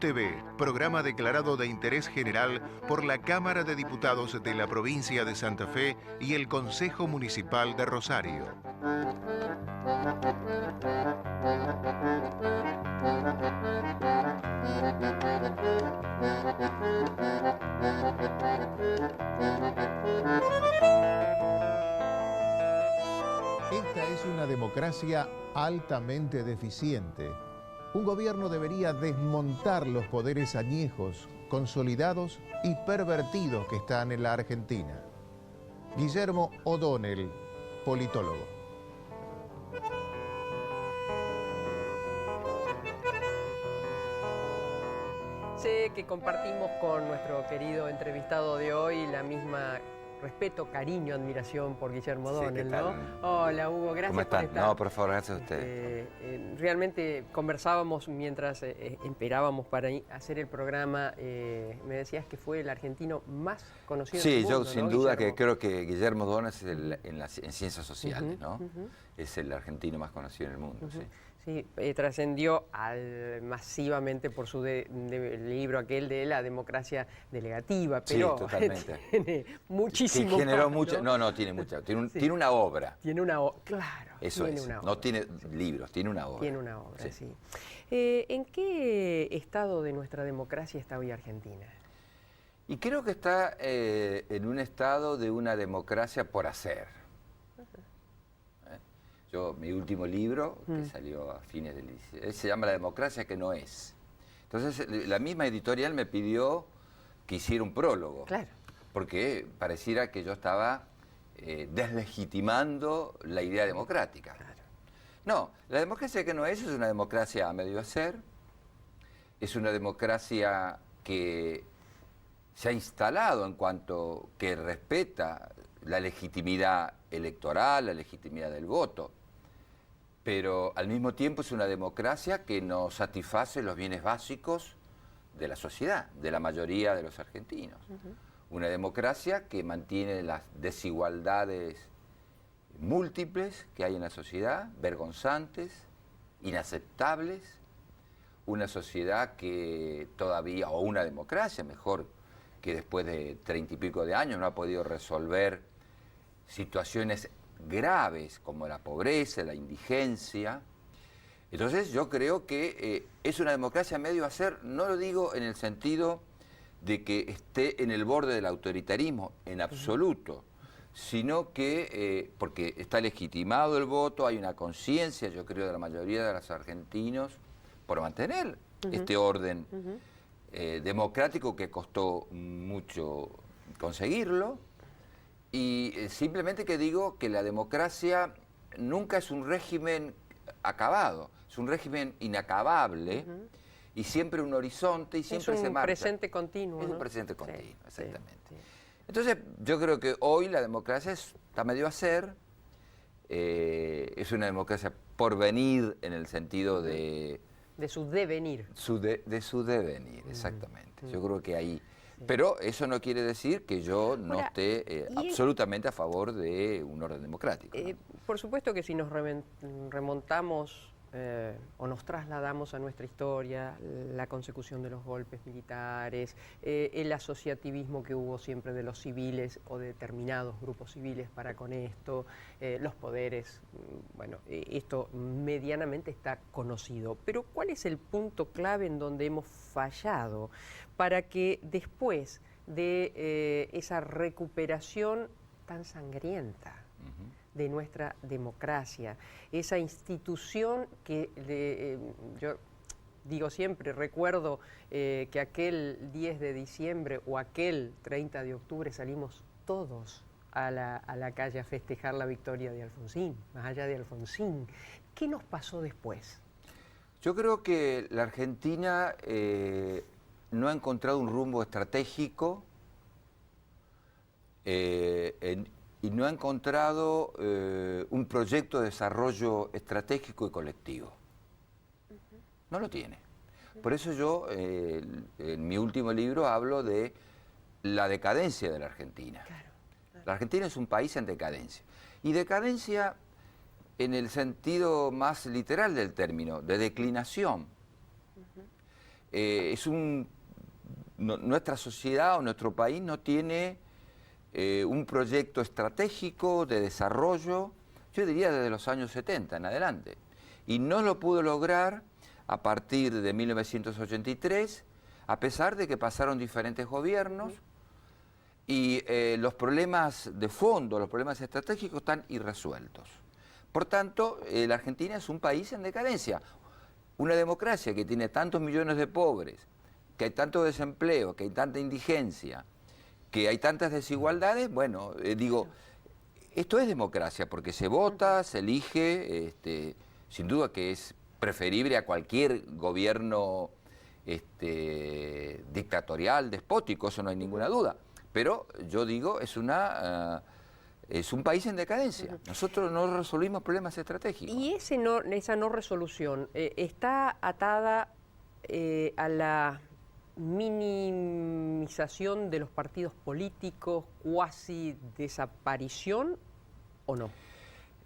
TV, programa declarado de interés general por la Cámara de Diputados de la provincia de Santa Fe y el Consejo Municipal de Rosario. Esta es una democracia altamente deficiente. Un gobierno debería desmontar los poderes añejos, consolidados y pervertidos que están en la Argentina. Guillermo O'Donnell, politólogo. Sé que compartimos con nuestro querido entrevistado de hoy la misma respeto, cariño, admiración por Guillermo O'Donnell, ¿no? Hola, Hugo, gracias. ¿Cómo están? Por estar. No, por favor, gracias a ustedes. Realmente conversábamos mientras esperábamos para hacer el programa. Me decías que fue el argentino más conocido del mundo, yo sin ¿no, duda Guillermo? que creo que Guillermo O'Donnell es en ciencias sociales, ¿no? Es el argentino más conocido en el mundo, sí. Sí, trascendió masivamente por su libro aquel de la democracia delegativa, pero sí, totalmente. Tiene muchísimo que generó más, mucha, no, tiene mucha, tiene una obra. Tiene una obra, claro. Eso tiene es, una obra. No tiene libros, tiene una obra. Tiene una obra, sí. ¿En qué estado de nuestra democracia está hoy Argentina? Y creo que está en un estado de una democracia por hacer. Mi último libro, que salió a fines del 16, se llama La democracia que no es. Entonces, la misma editorial me pidió que hiciera un prólogo. Claro. Porque pareciera que yo estaba deslegitimando la idea democrática. Claro. No, la democracia que no es una democracia a medio hacer, es una democracia que se ha instalado en cuanto que respeta la legitimidad electoral, la legitimidad del voto, pero al mismo tiempo es una democracia que no satisface los bienes básicos de la sociedad, de la mayoría de los argentinos. Una democracia que mantiene las desigualdades múltiples que hay en la sociedad, vergonzantes, inaceptables, una sociedad que todavía, o una democracia mejor, que después de 30 y pico de años no ha podido resolver situaciones graves como la pobreza, la indigencia. Entonces yo creo que es una democracia medio hacer, no lo digo en el sentido de que esté en el borde del autoritarismo, en absoluto, sino que, porque está legitimado el voto, hay una conciencia, yo creo, de la mayoría de los argentinos por mantener este orden democrático que costó mucho conseguirlo. Y simplemente que digo que la democracia nunca es un régimen acabado, es un régimen inacabable y siempre un horizonte y siempre se marcha. Es un presente continuo. Es un presente continuo, sí, exactamente. Sí. Entonces yo creo que hoy la democracia está medio a ser, es una democracia por venir en el sentido de... De su devenir. De su devenir, exactamente. Yo creo que ahí... Pero eso no quiere decir que yo no esté absolutamente a favor de un orden democrático, ¿no? Por supuesto que si nos remontamos o nos trasladamos a nuestra historia, la consecución de los golpes militares, el asociativismo que hubo siempre de los civiles o de determinados grupos civiles para con esto, los poderes, bueno, esto medianamente está conocido. Pero ¿cuál es el punto clave en donde hemos fallado para que después de esa recuperación tan sangrienta de nuestra democracia, esa institución que yo digo siempre, recuerdo que aquel 10 de diciembre o aquel 30 de octubre salimos todos a la calle a festejar la victoria de Alfonsín, más allá de Alfonsín. ¿Qué nos pasó después? Yo creo que la Argentina no ha encontrado un rumbo estratégico y no ha encontrado un proyecto de desarrollo estratégico y colectivo. No lo tiene. Por eso yo, en mi último libro, hablo de la decadencia de la Argentina. Claro. La Argentina es un país en decadencia. Y decadencia en el sentido más literal del término, de declinación. nuestra sociedad o nuestro país no tiene un proyecto estratégico de desarrollo, yo diría desde los años 70 en adelante. Y no lo pudo lograr a partir de 1983, a pesar de que pasaron diferentes gobiernos y los problemas de fondo, los problemas estratégicos están irresueltos. Por tanto, la Argentina es un país en decadencia. Una democracia que tiene tantos millones de pobres, que hay tanto desempleo, que hay tanta indigencia, que hay tantas desigualdades, bueno, digo, esto es democracia, porque se vota, se elige, sin duda que es preferible a cualquier gobierno dictatorial, despótico, eso no hay ninguna duda. Pero yo digo, es un país en decadencia. Nosotros no resolvimos problemas estratégicos. ¿Y esa no resolución está atada a la minimización de los partidos políticos, cuasi desaparición o no?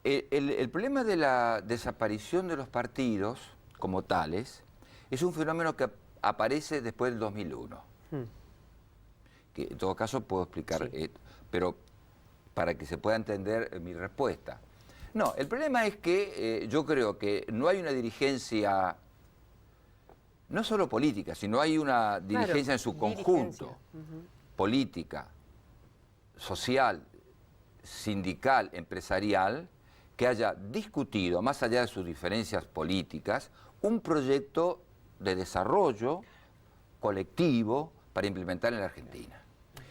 El problema de la desaparición de los partidos como tales es un fenómeno que aparece después del 2001. Que en todo caso puedo explicar, sí, pero para que se pueda entender mi respuesta. No, el problema es que yo creo que no hay una dirigencia, no solo política, sino hay una dirigencia en su conjunto, política, social, sindical, empresarial, que haya discutido, más allá de sus diferencias políticas, un proyecto de desarrollo colectivo para implementar en la Argentina.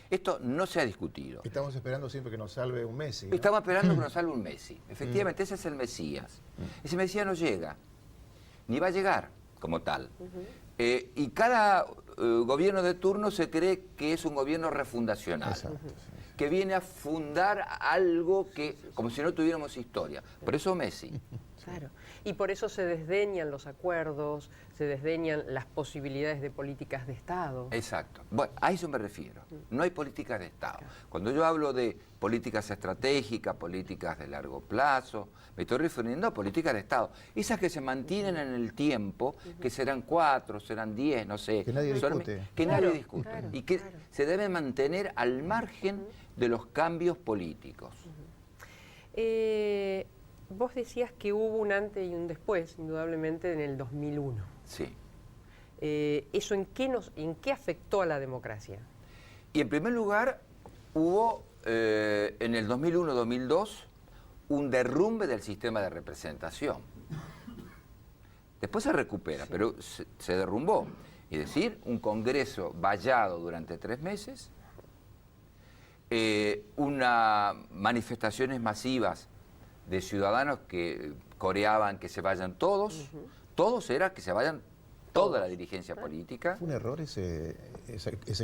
Esto no se ha discutido. Estamos esperando siempre que nos salve un Messi, ¿no? Estamos esperando que nos salve un Messi. Efectivamente, ese es el Mesías. Ese Mesías no llega, ni va a llegar como tal. Y cada gobierno de turno se cree que es un gobierno refundacional. Exacto, que viene a fundar algo que, como si no tuviéramos historia. Por eso Messi. Claro. Y por eso se desdeñan los acuerdos, se desdeñan las posibilidades de políticas de Estado. Exacto. Bueno, a eso me refiero. No hay políticas de Estado. Cuando yo hablo de políticas estratégicas, políticas de largo plazo, me estoy refiriendo a políticas de Estado. Esas que se mantienen en el tiempo, que serán 4, serán 10, no sé. Que nadie discute. Que Claro, nadie discute. claro, Y que claro. se deben mantener al margen de los cambios políticos. Vos decías que hubo un antes y un después, indudablemente, en el 2001. Sí. ¿Eso en qué afectó a la democracia? Y en primer lugar, hubo en el 2001-2002 un derrumbe del sistema de representación. Después se recupera, pero se derrumbó. Es decir, un Congreso vallado durante 3 meses, unas manifestaciones masivas de ciudadanos que coreaban que se vayan todos, todos era que se vayan toda la dirigencia política. ¿Fue un error ese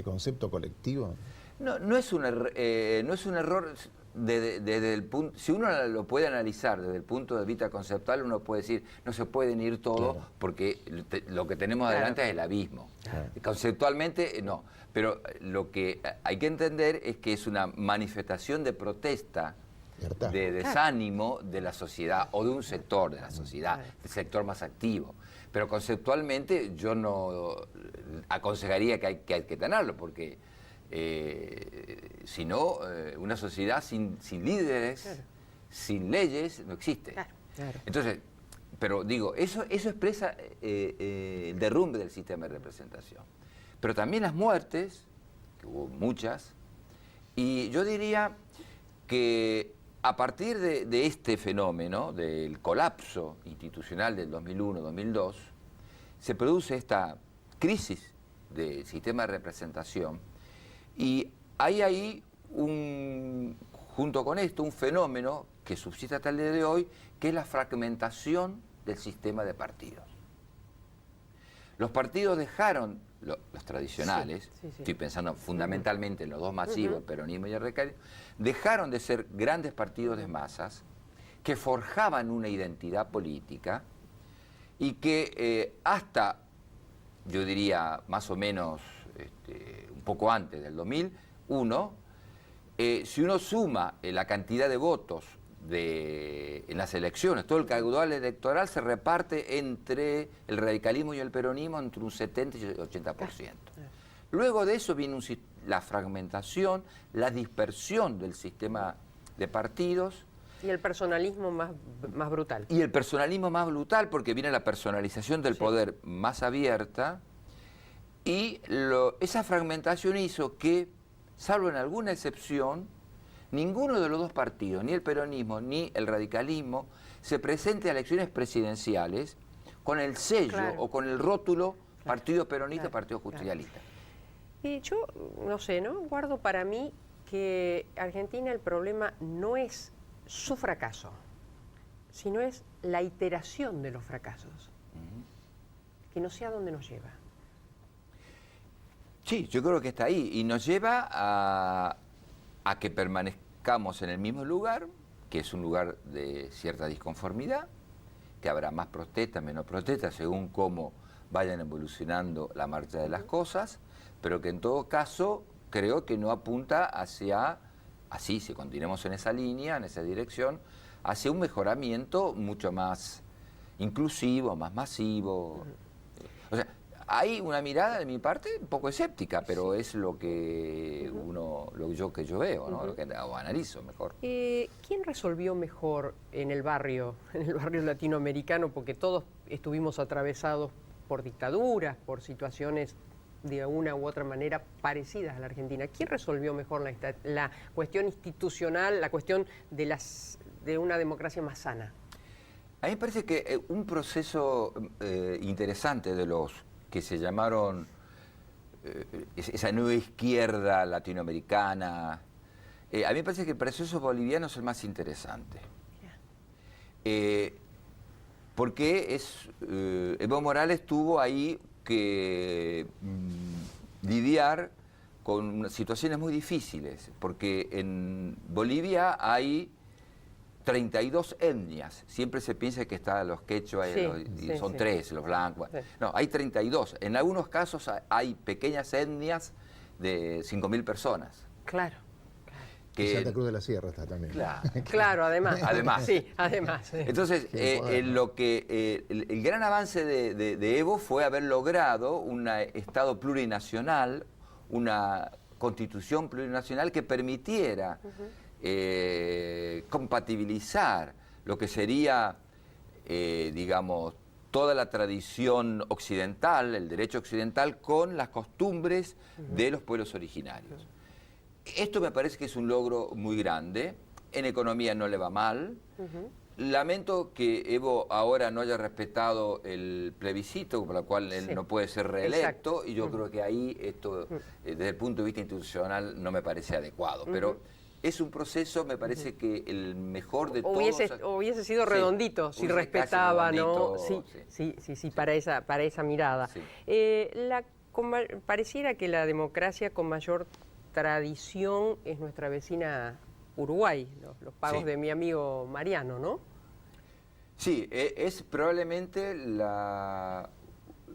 concepto colectivo? No es un error desde el punto, si uno lo puede analizar desde el punto de vista conceptual, uno puede decir, no se pueden ir todos, claro, porque lo que tenemos adelante es el abismo. Claro. Conceptualmente no, pero lo que hay que entender es que es una manifestación de protesta, de desánimo de la sociedad o de un sector de la sociedad, el sector más activo. Pero conceptualmente yo no aconsejaría que hay que tenerlo, porque si no, una sociedad sin líderes, claro, sin leyes, no existe. Claro, claro. Entonces, pero digo, eso expresa el derrumbe del sistema de representación. Pero también las muertes, que hubo muchas, y yo diría que a partir de este fenómeno, del colapso institucional del 2001-2002, se produce esta crisis del sistema de representación y hay ahí, junto con esto, un fenómeno que subsiste hasta el día de hoy, que es la fragmentación del sistema de partidos. Los partidos dejaron, los tradicionales, estoy pensando fundamentalmente en los dos masivos, el peronismo y el radicalismo, dejaron de ser grandes partidos de masas que forjaban una identidad política y que hasta, yo diría, más o menos un poco antes del 2001, si uno suma la cantidad de votos en las elecciones. Todo el caudal electoral se reparte entre el radicalismo y el peronismo entre un 70 y 80%. Luego de eso viene la fragmentación, la dispersión del sistema de partidos. Y el personalismo más brutal. Y el personalismo más brutal, porque viene la personalización del poder más abierta. Y esa fragmentación hizo que, salvo en alguna excepción, ninguno de los dos partidos, ni el peronismo ni el radicalismo, se presente a elecciones presidenciales con el sello o con el rótulo Partido Peronista, Partido Justicialista. Y yo, no sé, ¿no? Guardo para mí que Argentina el problema no es su fracaso, sino es la iteración de los fracasos, que no sé a dónde nos lleva. Sí, yo creo que está ahí y nos lleva a que permanezcamos en el mismo lugar, que es un lugar de cierta disconformidad, que habrá más protestas, menos protestas, según cómo vayan evolucionando la marcha de las cosas, pero que en todo caso creo que no apunta hacia, así si continuemos en esa línea, en esa dirección, hacia un mejoramiento mucho más inclusivo, más masivo. O sea, hay una mirada de mi parte un poco escéptica, pero es lo que yo veo, ¿no? Lo que analizo mejor. ¿Quién resolvió mejor en el barrio latinoamericano? Porque todos estuvimos atravesados por dictaduras, por situaciones de una u otra manera parecidas a la Argentina. ¿Quién resolvió mejor la cuestión institucional, la cuestión de una democracia más sana? A mí me parece que un proceso interesante de los que se llamaron esa nueva izquierda latinoamericana, a mí me parece que el proceso boliviano es el más interesante. Porque Evo Morales tuvo ahí que lidiar con situaciones muy difíciles, porque en Bolivia hay 32 etnias. Siempre se piensa que están los quechua y son 3, los blancos. Sí. No, hay 32. En algunos casos hay pequeñas etnias de 5.000 personas. Claro. Y Santa Cruz de la Sierra está también. Claro, además. Sí, además. Entonces, el gran avance de Evo fue haber logrado un Estado plurinacional, una constitución plurinacional que permitiera compatibilizar lo que sería, digamos, toda la tradición occidental, el derecho occidental, con las costumbres de los pueblos originarios. Esto me parece que es un logro muy grande. En economía no le va mal. Lamento que Evo ahora no haya respetado el plebiscito, por lo cual él no puede ser reelecto. Exacto. Y yo creo que ahí esto, desde el punto de vista institucional, no me parece adecuado. Pero es un proceso, me parece que el mejor de todos. Hubiese sido redondito si respetaba, ¿no? Sí, para esa mirada. Sí. Pareciera que la democracia con mayor tradición es nuestra vecina Uruguay, los pagos de mi amigo Mariano, ¿no? Sí, es probablemente la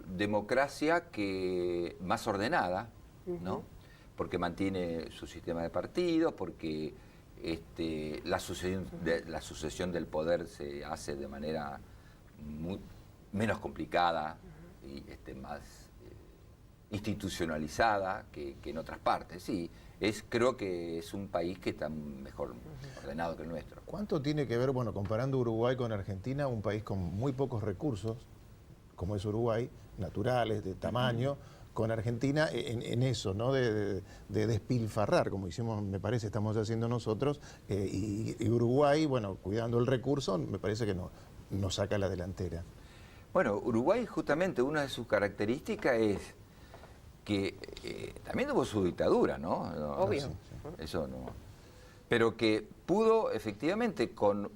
democracia que más ordenada, ¿no? Porque mantiene su sistema de partidos, porque la sucesión del poder se hace de manera menos complicada y más institucionalizada que en otras partes. Sí, creo que es un país que está mejor ordenado que el nuestro. ¿Cuánto tiene que ver, comparando Uruguay con Argentina, un país con muy pocos recursos, como es Uruguay, naturales, de tamaño, con Argentina en eso, ¿no? De despilfarrar, como hicimos, me parece, estamos haciendo nosotros, y Uruguay, cuidando el recurso, me parece que no saca la delantera. Bueno, Uruguay justamente una de sus características es que también tuvo su dictadura, ¿no? Obvio. Sí. Eso no. Pero que pudo efectivamente con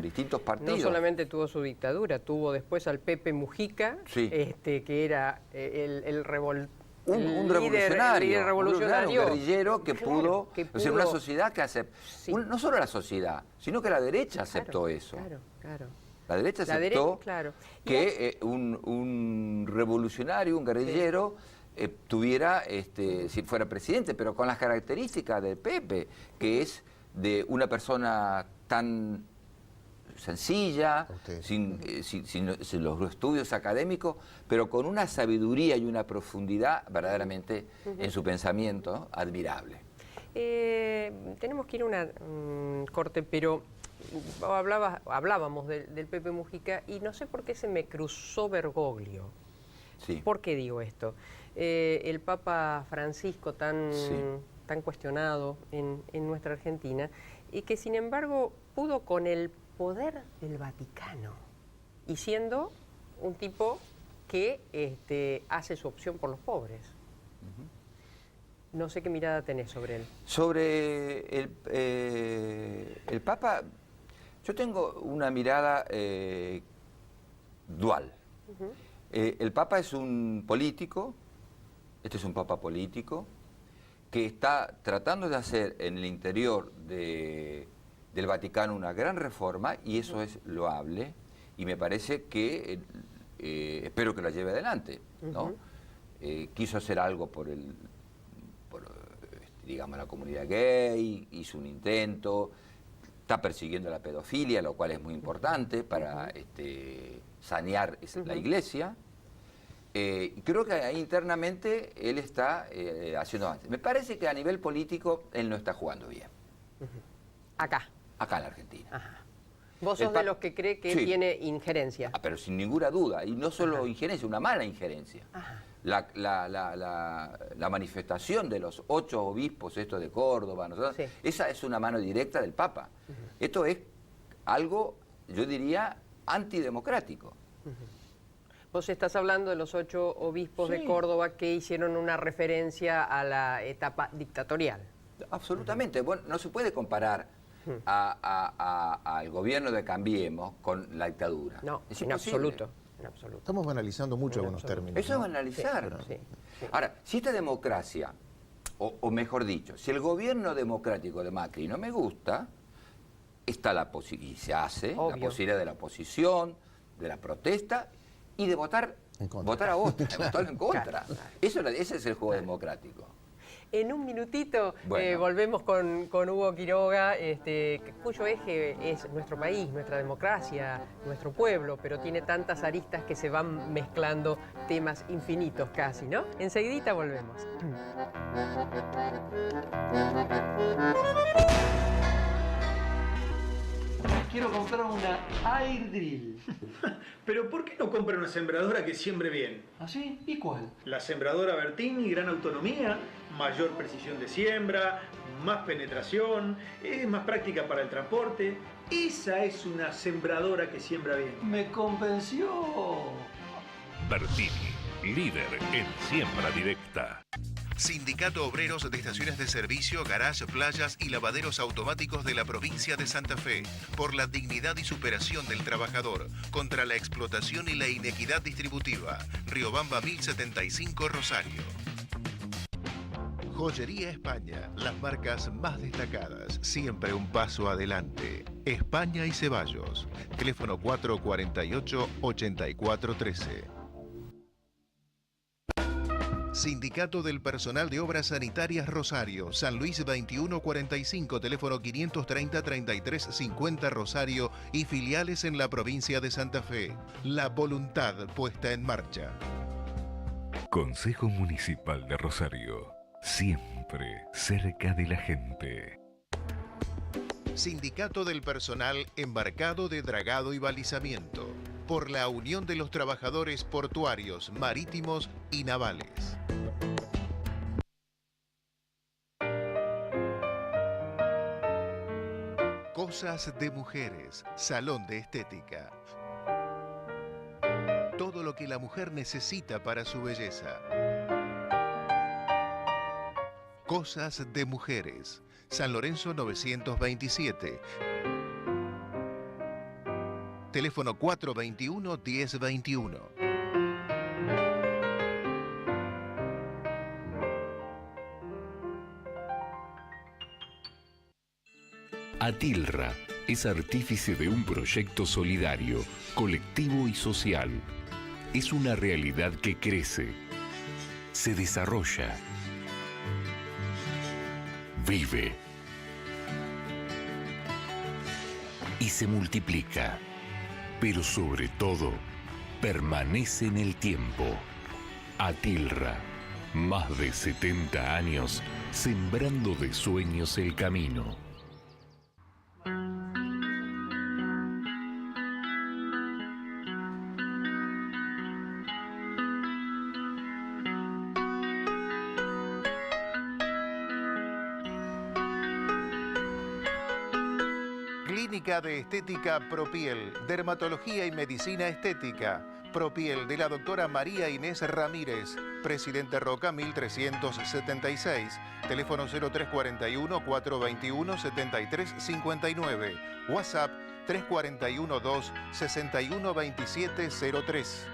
distintos partidos. No solamente tuvo su dictadura, tuvo después al Pepe Mujica, que era un revolucionario. Un guerrillero que pudo, o sea, una sociedad que aceptó, no solo la sociedad, sino que la derecha aceptó eso. Claro. La derecha aceptó que un revolucionario, un guerrillero, tuviera, si fuera presidente, pero con las características del Pepe, que es de una persona tan sencilla, sin los estudios académicos, pero con una sabiduría y una profundidad verdaderamente en su pensamiento admirable. Tenemos que ir a un corte, pero hablábamos del Pepe Mujica y no sé por qué se me cruzó Bergoglio. Sí. ¿Por qué digo esto? El Papa Francisco tan cuestionado en nuestra Argentina y que sin embargo pudo con el poder del Vaticano y siendo un tipo que hace su opción por los pobres. No sé qué mirada tenés sobre él. Sobre el Papa, yo tengo una mirada dual. El Papa es un político, este es un Papa político, que está tratando de hacer en el interior del Vaticano una gran reforma, y eso es loable, y me parece que, espero que la lleve adelante, ¿no? Quiso hacer algo por digamos, la comunidad gay, hizo un intento, está persiguiendo la pedofilia, lo cual es muy importante para sanear la iglesia. Creo que ahí internamente él está haciendo avance. Me parece que a nivel político él no está jugando bien. Acá en la Argentina. Ajá. ¿Vos sos de los que cree que tiene injerencia? Pero sin ninguna duda, y no solo injerencia, una mala injerencia. Ajá. La manifestación de los 8 obispos, esto de Córdoba, esa es una mano directa del Papa. Esto es algo, yo diría, antidemocrático. Vos estás hablando de los 8 obispos de Córdoba que hicieron una referencia a la etapa dictatorial. Absolutamente. Bueno, no se puede comparar al gobierno de Cambiemos con la dictadura. No, es en absoluto. En absoluto. Estamos banalizando mucho algunos términos. Eso es banalizar. Sí. Ahora, si esta democracia, o mejor dicho, si el gobierno democrático de Macri no me gusta, está y se hace la posibilidad de la oposición, de la protesta y de votar a otra, de votar en contra. Claro. Ese es el juego democrático. En un minutito volvemos con Hugo Quiroga, cuyo eje es nuestro país, nuestra democracia, nuestro pueblo, pero tiene tantas aristas que se van mezclando temas infinitos casi, ¿no? Enseguidita volvemos. Quiero comprar una Air Drill. Pero ¿por qué no compra una sembradora que siembre bien? ¿Ah, sí? ¿Y cuál? La sembradora Bertini, gran autonomía, mayor precisión de siembra, más penetración, es más práctica para el transporte. Esa es una sembradora que siembra bien. Me convenció. Bertini, líder en siembra directa. Sindicato Obreros de Estaciones de Servicio, Garage, Playas y Lavaderos Automáticos de la provincia de Santa Fe. Por la dignidad y superación del trabajador, contra la explotación y la inequidad distributiva. Riobamba 1075, Rosario. Joyería España, las marcas más destacadas, siempre un paso adelante. España y Ceballos. Teléfono 448-8413. Sindicato del Personal de Obras Sanitarias Rosario, San Luis 2145, teléfono 530-3350 Rosario y filiales en la provincia de Santa Fe. La voluntad puesta en marcha. Consejo Municipal de Rosario, siempre cerca de la gente. Sindicato del Personal Embarcado de Dragado y Balizamiento. Por la unión de los trabajadores portuarios, marítimos y navales. Cosas de Mujeres, Salón de Estética. Todo lo que la mujer necesita para su belleza. Cosas de Mujeres, San Lorenzo 927. Teléfono 421-1021. Atilra es artífice de un proyecto solidario, colectivo y social. Es una realidad que crece, se desarrolla, vive. y se multiplica. Pero sobre todo, permanece en el tiempo. Atilra, más de 70 años sembrando de sueños el camino. Clínica de Estética Propiel, Dermatología y Medicina Estética. Propiel de la doctora María Inés Ramírez, Presidente Roca 1376, teléfono 0341-421-7359, WhatsApp 341-261-2703.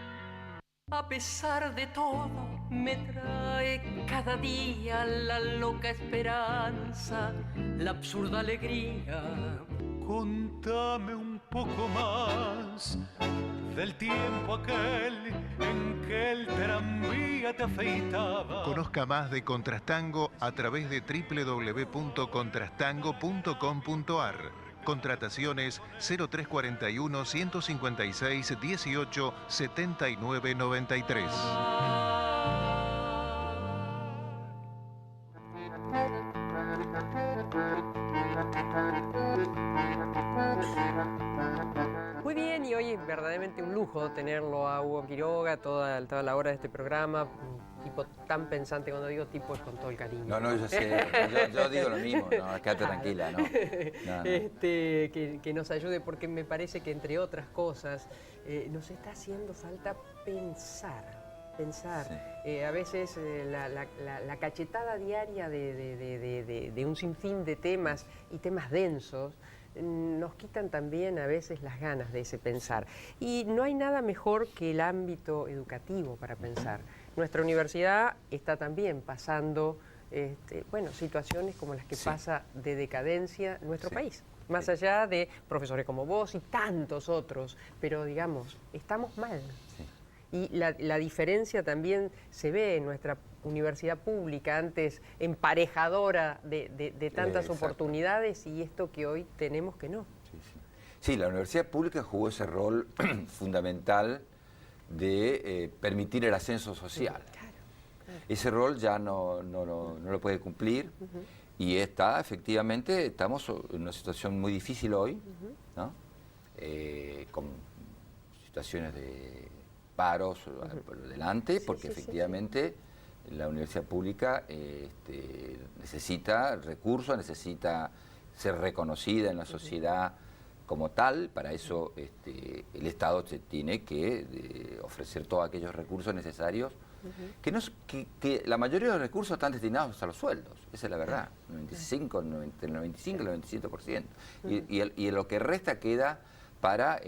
A pesar de todo, me trae cada día la loca esperanza, la absurda alegría. Contame un poco más del tiempo aquel en que el tranvía te afeitaba. Conozca más de Contrastango a través de www.contrastango.com.ar. Contrataciones 0341 156 18 79 93. Muy bien, y hoy es verdaderamente un lujo tenerlo a Hugo Quiroga toda la hora de este programa. Un tipo tan pensante, cuando digo tipo es con todo el cariño. No, yo sé, yo digo lo mismo, no, quédate tranquila, no. Que nos ayude, porque me parece que, entre otras cosas, nos está haciendo falta pensar. Sí. A veces la cachetada diaria de un sinfín de temas y temas densos nos quitan también a veces las ganas de ese pensar. Y no hay nada mejor que el ámbito educativo para pensar. Nuestra universidad está también pasando situaciones como las que pasa de decadencia nuestro país. Más allá de profesores como vos y tantos otros, pero digamos, estamos mal. Sí. Y la diferencia también se ve en nuestra universidad pública, antes emparejadora de tantas oportunidades, y esto que hoy tenemos que no. Sí, la universidad pública jugó ese rol fundamental de permitir el ascenso social. Claro. Ese rol ya no lo puede cumplir, y efectivamente, estamos en una situación muy difícil hoy, ¿no? Con situaciones de paros por delante, porque efectivamente la universidad pública necesita recursos, necesita ser reconocida en la sociedad como tal. Para eso el Estado tiene que ofrecer todos aquellos recursos necesarios, que la mayoría de los recursos están destinados a los sueldos, esa es la verdad, entre el 95 y el 97%, y lo que resta queda para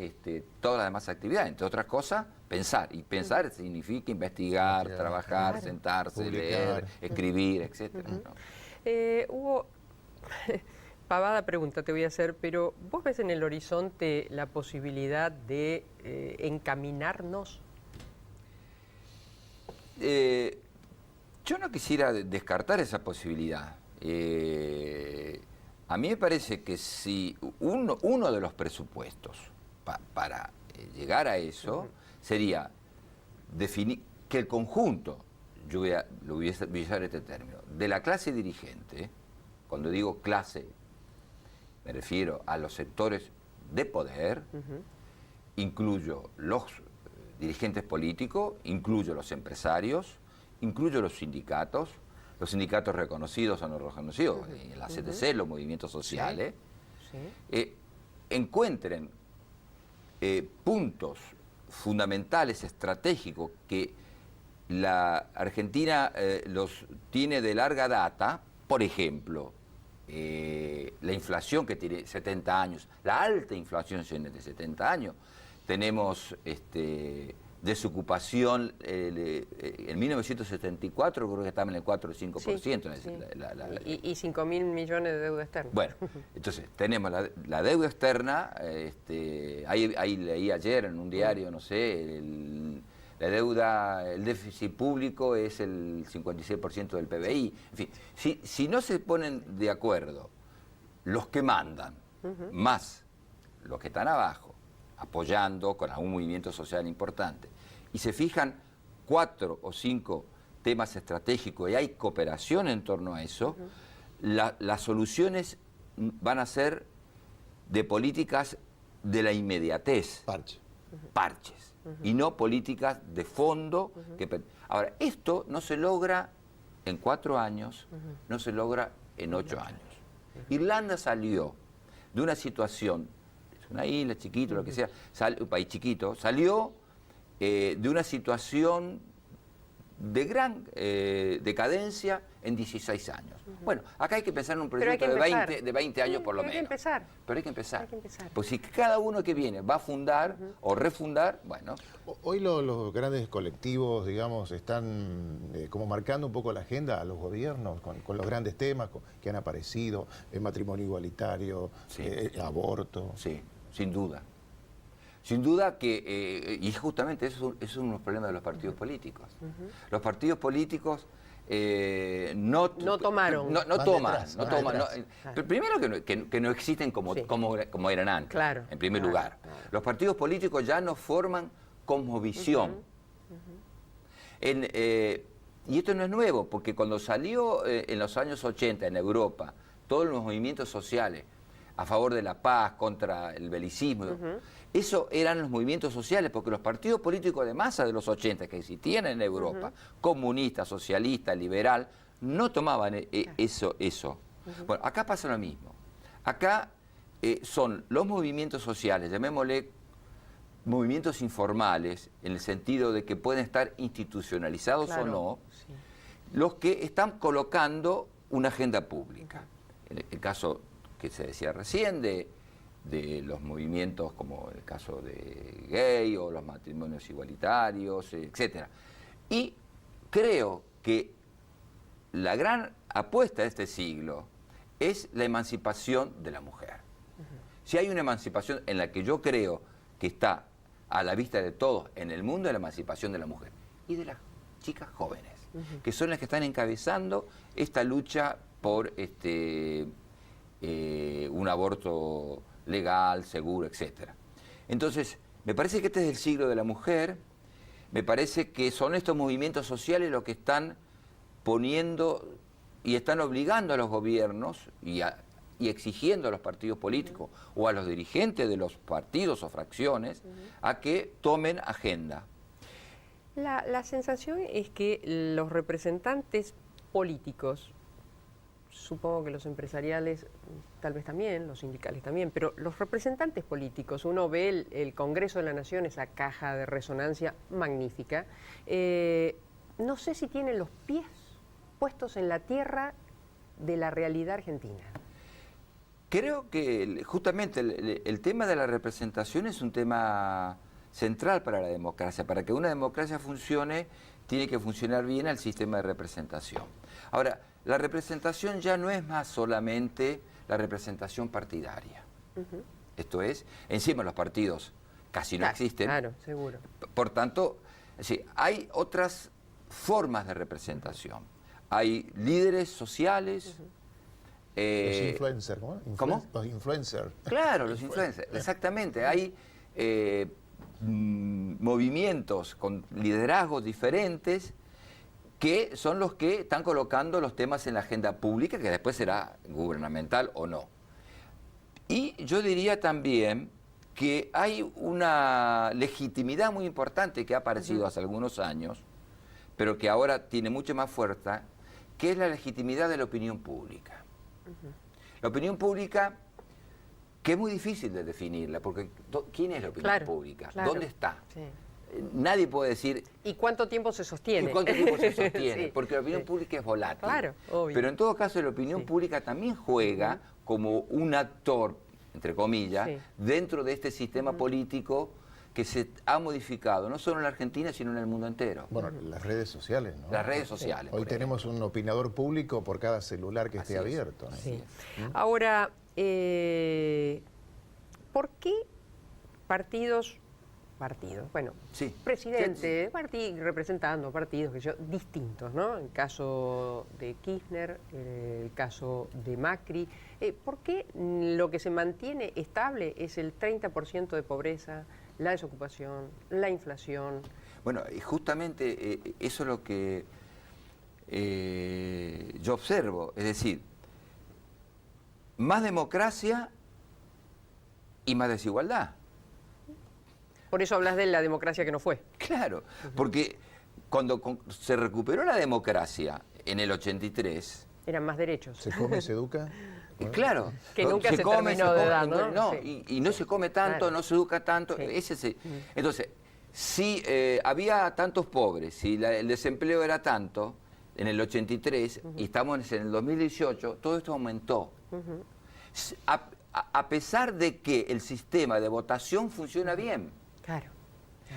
todas las demás actividades, entre otras cosas, pensar. Y pensar significa investigar, trabajar, sentarse, leer, escribir, etc. Hugo, pavada pregunta te voy a hacer, pero ¿vos ves en el horizonte la posibilidad de encaminarnos? Yo no quisiera descartar esa posibilidad. A mí me parece que si uno de los presupuestos para llegar a eso sería definir que el conjunto, yo voy a usar este término, de la clase dirigente, cuando digo clase me refiero a los sectores de poder, incluyo los dirigentes políticos, incluyo los empresarios, incluyo los sindicatos reconocidos o no reconocidos, la CTC, los movimientos sociales, encuentren puntos fundamentales, estratégicos, que la Argentina los tiene de larga data. Por ejemplo, la inflación, que tiene 70 años, la alta inflación de 70 años, tenemos desocupación, en 1974 creo que estamos en el 4 o 5%. Y 5.000 millones de deuda externa. Bueno, entonces tenemos la deuda externa, ahí leí ayer en un diario, no sé, la deuda, el déficit público es el 56% del PBI. En fin, si no se ponen de acuerdo los que mandan, más los que están abajo, apoyando con algún movimiento social importante, y se fijan 4 o 5 temas estratégicos y hay cooperación en torno a eso, las soluciones van a ser de políticas de la inmediatez. Parches. Y no políticas de fondo. Ahora, esto no se logra en 4 años, no se logra en 8 años. Irlanda salió de una situación, es una isla chiquita, lo que sea, un país chiquito, salió de una situación de gran decadencia en 16 años. Bueno, acá hay que pensar en un proyecto de 20 años por lo menos. Pero hay que empezar. Pues si cada uno que viene va a fundar o refundar, bueno. Hoy los grandes colectivos, digamos, están como marcando un poco la agenda a los gobiernos con los grandes temas que han aparecido, el matrimonio igualitario, aborto. Sí, sin duda. Sin duda que, y justamente eso es uno de los problemas de los partidos políticos. Los partidos políticos no toman. Primero que no existen como eran antes, en primer lugar. Los partidos políticos ya no forman cosmovisión. Y esto no es nuevo, porque cuando salió en los años 80 en Europa, todos los movimientos sociales a favor de la paz, contra el belicismo, eso eran los movimientos sociales, porque los partidos políticos de masa de los 80 que existían en Europa, comunista, socialista, liberal, no tomaban eso. Bueno, acá pasa lo mismo. Acá son los movimientos sociales, llamémosle movimientos informales, en el sentido de que pueden estar institucionalizados o no, los que están colocando una agenda pública. En el caso que se decía recién de los movimientos como el caso de gay o los matrimonios igualitarios, etc. Y creo que la gran apuesta de este siglo es la emancipación de la mujer. Si hay una emancipación en la que yo creo que está a la vista de todos en el mundo, es la emancipación de la mujer y de las chicas jóvenes, que son las que están encabezando esta lucha por un aborto legal, seguro, etc. Entonces, me parece que este es el siglo de la mujer, me parece que son estos movimientos sociales los que están poniendo y están obligando a los gobiernos y exigiendo a los partidos políticos o a los dirigentes de los partidos o fracciones a que tomen agenda. La sensación es que los representantes políticos, supongo que los empresariales tal vez también, los sindicales también, pero los representantes políticos, uno ve el Congreso de la Nación, esa caja de resonancia magnífica, no sé si tienen los pies puestos en la tierra de la realidad argentina. Creo que justamente el tema de la representación es un tema central para la democracia. Para que una democracia funcione, tiene que funcionar bien el sistema de representación. Ahora, la representación ya no es más solamente la representación partidaria. Esto es, encima los partidos casi no existen. Claro, seguro. Por tanto, hay otras formas de representación. Hay líderes sociales. Los influencers, ¿no? ¿Cómo? Los influencers. Claro, los influencers, exactamente. Hay movimientos con liderazgos diferentes que son los que están colocando los temas en la agenda pública, que después será gubernamental o no. Y yo diría también que hay una legitimidad muy importante que ha aparecido hace algunos años, pero que ahora tiene mucho más fuerza, que es la legitimidad de la opinión pública. La opinión pública, que es muy difícil de definirla, porque ¿quién es la opinión pública? ¿Dónde está? Nadie puede decir... ¿Y cuánto tiempo se sostiene? ¿Y cuánto tiempo se sostiene? Porque la opinión pública es volátil. Claro, obvio. Pero en todo caso la opinión pública también juega como un actor, entre comillas, dentro de este sistema político que se ha modificado, no solo en la Argentina, sino en el mundo entero. Bueno, las redes sociales, ¿no? Las redes sociales. Hoy tenemos un opinador público por cada celular que esté abierto, ¿no? Ahora, ¿por qué partidos partidos. Bueno, Sí. presidente, representando partidos distintos, ¿no? El caso de Kirchner, el caso de Macri. ¿Por qué lo que se mantiene estable es el 30% de pobreza, la desocupación, la inflación? Bueno, y justamente eso es lo que yo observo, es decir, más democracia y más desigualdad. Por eso hablas de la democracia que no fue. Claro, porque cuando se recuperó la democracia en el 83... Eran más derechos. ¿Se come, se educa? Claro. Que nunca se terminó de dar, ¿no? No, Sí. y no se come tanto, Claro. no se educa tanto. Sí. Entonces, si había tantos pobres, si el desempleo era tanto en el 83 y estamos en el 2018, todo esto aumentó. A pesar de que el sistema de votación funciona bien. Claro.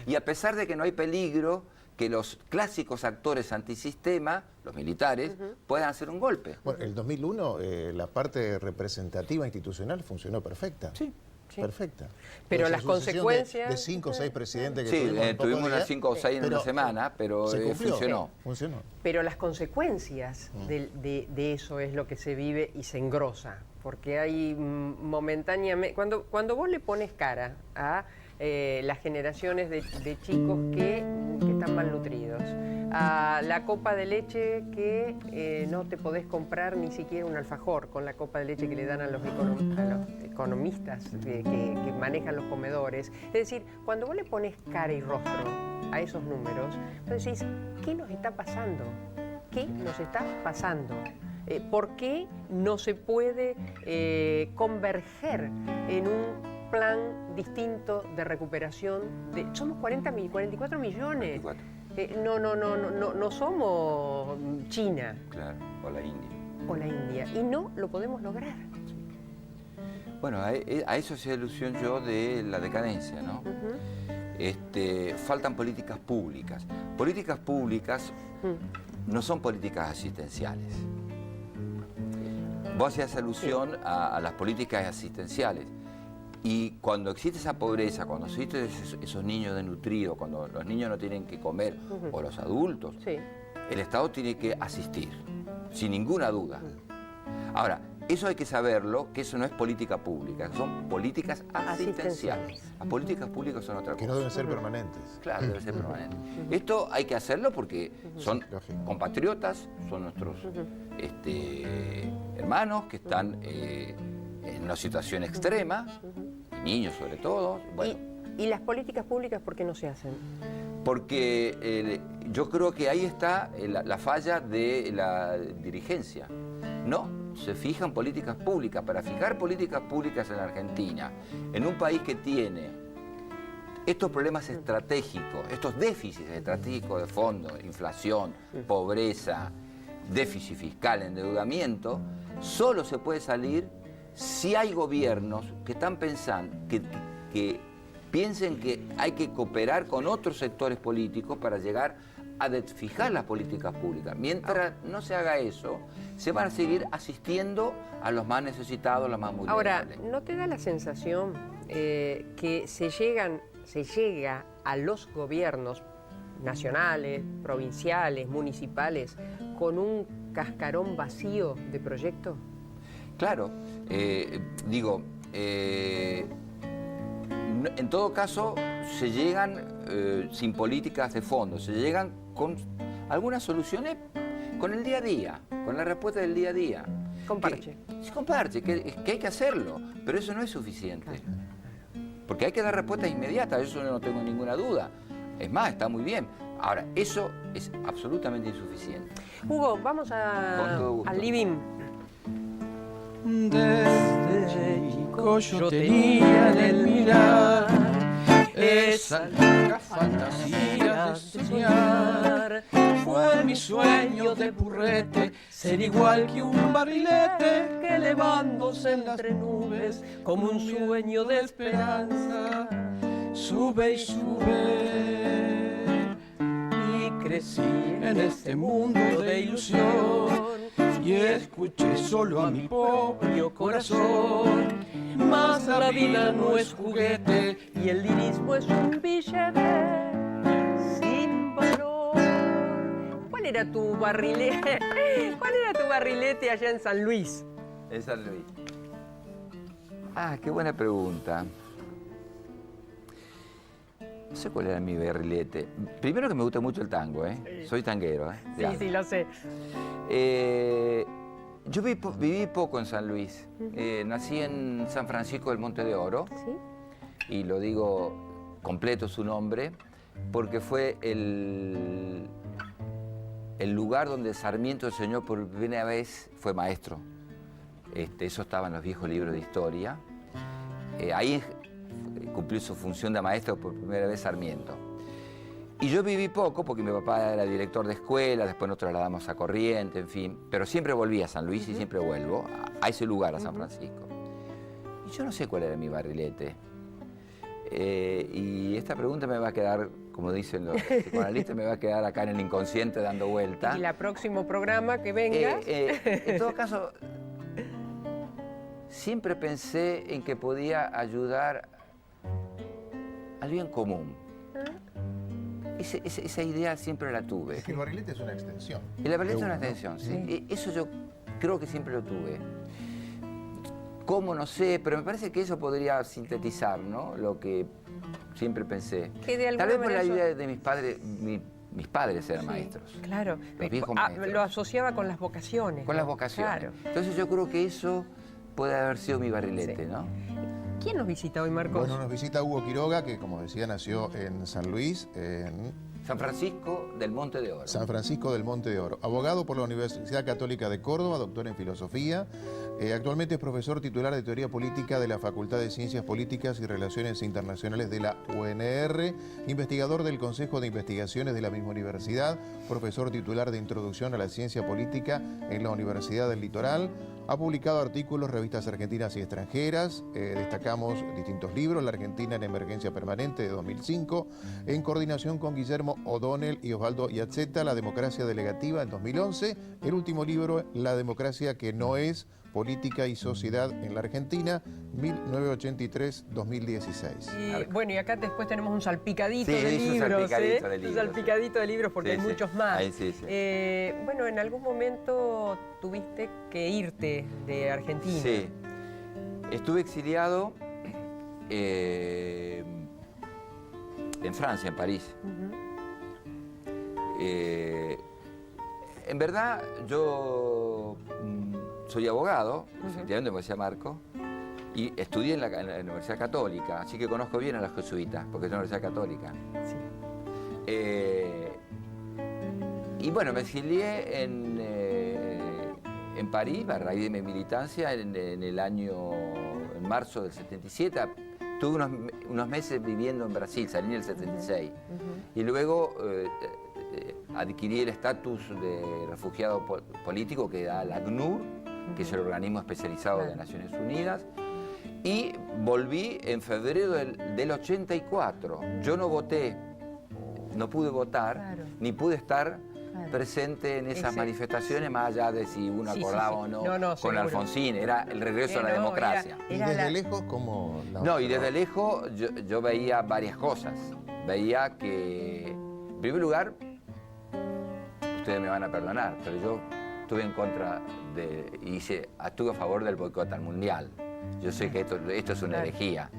Y a pesar de que no hay peligro que los clásicos actores antisistema, los militares, puedan hacer un golpe. Bueno, el 2001 la parte representativa institucional funcionó perfecta. Sí. Perfecta. Pero Esa las sucesión consecuencias... de 5 o 6 presidentes que Sí, tuvimos en pocos tuvimos unas días, 5 o 6 en una semana, pero se cumplió. funcionó. Funcionó. Pero las consecuencias de eso es lo que se vive y se engrosa, porque hay momentáneamente... Cuando vos le pones cara a las generaciones de chicos que están malnutridos, a la copa de leche que no te podés comprar ni siquiera un alfajor con la copa de leche que le dan a los economistas que manejan los comedores. Es decir, cuando vos le pones cara y rostro a esos números, vos decís, ¿qué nos está pasando? ¿Qué nos está pasando? ¿Por qué no se puede converger en un plan distinto de recuperación? Somos 44 millones. 44. No somos China. Claro, o la India. O la India. Y no lo podemos lograr. Bueno, a eso se alusión yo de la decadencia, ¿no? Faltan políticas públicas. Políticas públicas no son políticas asistenciales. Vos hacías alusión a las políticas asistenciales. Y cuando existe esa pobreza, cuando existen esos niños desnutridos, cuando los niños no tienen que comer, o los adultos, el Estado tiene que asistir, sin ninguna duda. Ahora, eso hay que saberlo, que eso no es política pública, son políticas asistenciales. Las políticas públicas son otra cosa. Que no deben ser permanentes. Claro, debe ser permanente. Esto hay que hacerlo porque son compatriotas, son nuestros hermanos que están en una situación extrema, niños sobre todo. Bueno, ¿Y las políticas públicas por qué no se hacen? porque yo creo que ahí está la falla de la dirigencia. No se fijan políticas públicas. Para fijar políticas públicas en la Argentina, en un país que tiene estos problemas estratégicos, estos déficits estratégicos de fondo, inflación, pobreza, déficit fiscal, endeudamiento, solo se puede salir si hay gobiernos que están pensando, que piensen que hay que cooperar con otros sectores políticos para llegar a fijar las políticas públicas. Mientras no se haga eso, se van a seguir asistiendo a los más necesitados, a los más vulnerables. Ahora, ¿no te da la sensación que se llega a los gobiernos nacionales, provinciales, municipales, con un cascarón vacío de proyecto? Claro, en todo caso se llegan sin políticas de fondo, se llegan con algunas soluciones con el día a día, con la respuesta del día a día. Con parche. Con parche, que hay que hacerlo, pero eso no es suficiente. Porque hay que dar respuestas inmediatas, eso no tengo ninguna duda. Es más, está muy bien. Ahora, eso es absolutamente insuficiente. Hugo, vamos al living. Desde chico yo tenía en el mirar esa loca fantasía de soñar. Fue mi sueño de purrete ser igual que un barrilete que elevándose entre nubes como un sueño de esperanza sube y sube. Y crecí en este mundo de ilusión y escuché solo a mi pobre corazón. Mas la vida no es juguete y el lirismo es un billete sin valor. ¿Cuál era tu barrilete? ¿Cuál era tu barrilete allá en San Luis? En San Luis. Ah, qué buena pregunta. No sé cuál era mi barrilete. Primero que me gusta mucho el tango, ¿eh? Sí. Soy tanguero, ¿eh? Sí, sí, lo sé. Yo viví poco en San Luis. Nací en San Francisco del Monte de Oro. ¿Sí? Y lo digo completo su nombre, porque fue el lugar donde Sarmiento enseñó por primera vez, fue maestro. Eso estaba en los viejos libros de historia. Ahí cumplió su función de maestro por primera vez Sarmiento. Y yo viví poco porque mi papá era director de escuela, después nos trasladamos a Corrientes, en fin. Pero siempre volví a San Luis y siempre vuelvo a ese lugar, a San Francisco. Y yo no sé cuál era mi barrilete. Y esta pregunta me va a quedar, como dicen los psicoanalistas, me va a quedar acá en el inconsciente dando vuelta. Y el próximo programa que vengas. En todo caso, siempre pensé en que podía ayudar al bien común. Esa idea siempre la tuve. Es que el barrilete es una extensión. El barrilete es una extensión, sí. Eso yo creo que siempre lo tuve. ¿Cómo? No sé, pero me parece que eso podría sintetizar, ¿no? Lo que siempre pensé. Que de Tal vez por la manera ayuda de mis padres, mis padres eran maestros. Claro. Los viejos maestros. Lo asociaba con las vocaciones. Con las vocaciones. Claro. Entonces yo creo que eso puede haber sido mi barrilete, ¿no? ¿Quién nos visita hoy, Marcos? Bueno, nos visita Hugo Quiroga, que como decía nació en San Luis, en San Francisco del Monte de Oro. San Francisco del Monte de Oro. Abogado por la Universidad Católica de Córdoba, doctor en filosofía. Actualmente es profesor titular de Teoría Política de la Facultad de Ciencias Políticas y Relaciones Internacionales de la UNR, investigador del Consejo de Investigaciones de la misma universidad, profesor titular de Introducción a la Ciencia Política en la Universidad del Litoral. Ha publicado artículos, revistas argentinas y extranjeras. Destacamos distintos libros: La Argentina en Emergencia Permanente, de 2005, en coordinación con Guillermo O'Donnell y Osvaldo Iazzetta, La Democracia Delegativa, en 2011. El último libro, La Democracia que no es, Política y Sociedad en la Argentina, 1983-2016. Bueno, y acá después tenemos un salpicadito de un libros. salpicadito de libros. Un salpicadito de libros porque hay muchos más. Ahí sí. Bueno, en algún momento tuviste que irte de Argentina. Sí. Estuve exiliado en Francia, en París. En verdad, yo soy abogado, efectivamente, como decía Marco, y estudié en la Universidad Católica, así que conozco bien a los jesuitas, porque es una universidad católica. Sí. Y bueno, me exilié en París, a raíz de mi militancia, en marzo del 77. Tuve unos meses viviendo en Brasil, salí en el 76. Y luego adquirí el estatus de refugiado político que da la ACNUR, que es el organismo especializado de Naciones Unidas, y volví en febrero del 84. Yo no voté, no pude votar, ni pude estar presente en esas manifestaciones, más allá de si uno acordaba o no, con seguro. Alfonsín. Era el regreso a la democracia. ¿Y desde lejos cómo? Y desde lejos yo veía varias cosas. Veía que, en primer lugar, ustedes me van a perdonar, pero yo estuve en contra estuve a favor del boicot al mundial. Yo sé que esto es una herejía,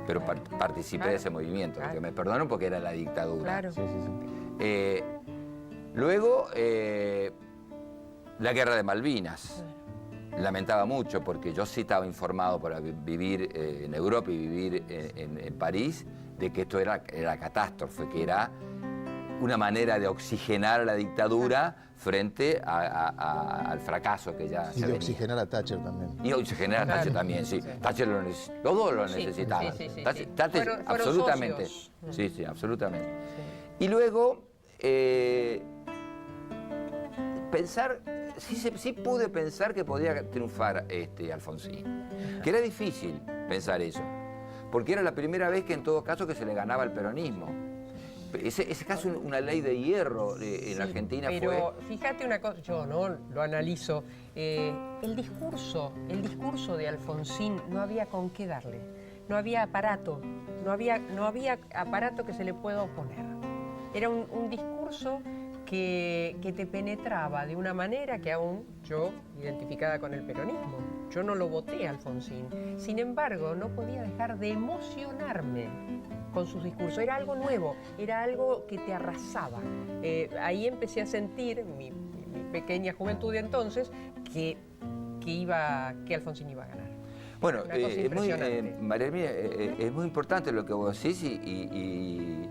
pero participé de ese movimiento. Que me perdonen porque era la dictadura. Claro. Luego, la guerra de Malvinas. Lamentaba mucho porque yo sí estaba informado por vivir en Europa y vivir en París de que esto era catástrofe, que era una manera de oxigenar la dictadura frente al fracaso que ya se venía. Y de oxigenar a Thatcher también. Y oxigenar a Thatcher también, sí. Thatcher todos lo necesitaban. Thatcher, absolutamente. Socios. Sí, absolutamente. Y luego, sí pude pensar que podía triunfar Alfonsín. Que era difícil pensar eso. Porque era la primera vez que en todo caso que se le ganaba al peronismo. Ese caso, una ley de hierro en Argentina pero fue... Pero fíjate una cosa, yo no lo analizo, el discurso de Alfonsín no había con qué darle, no había aparato, no había aparato que se le pueda oponer. Era un discurso que te penetraba de una manera que aún yo, identificada con el peronismo, yo no lo voté a Alfonsín. Sin embargo, no podía dejar de emocionarme con sus discursos. Era algo nuevo, era algo que te arrasaba. Ahí empecé a sentir, mi pequeña juventud de entonces, que Alfonsín iba a ganar. Bueno, María Hermínia, es muy importante lo que vos decís y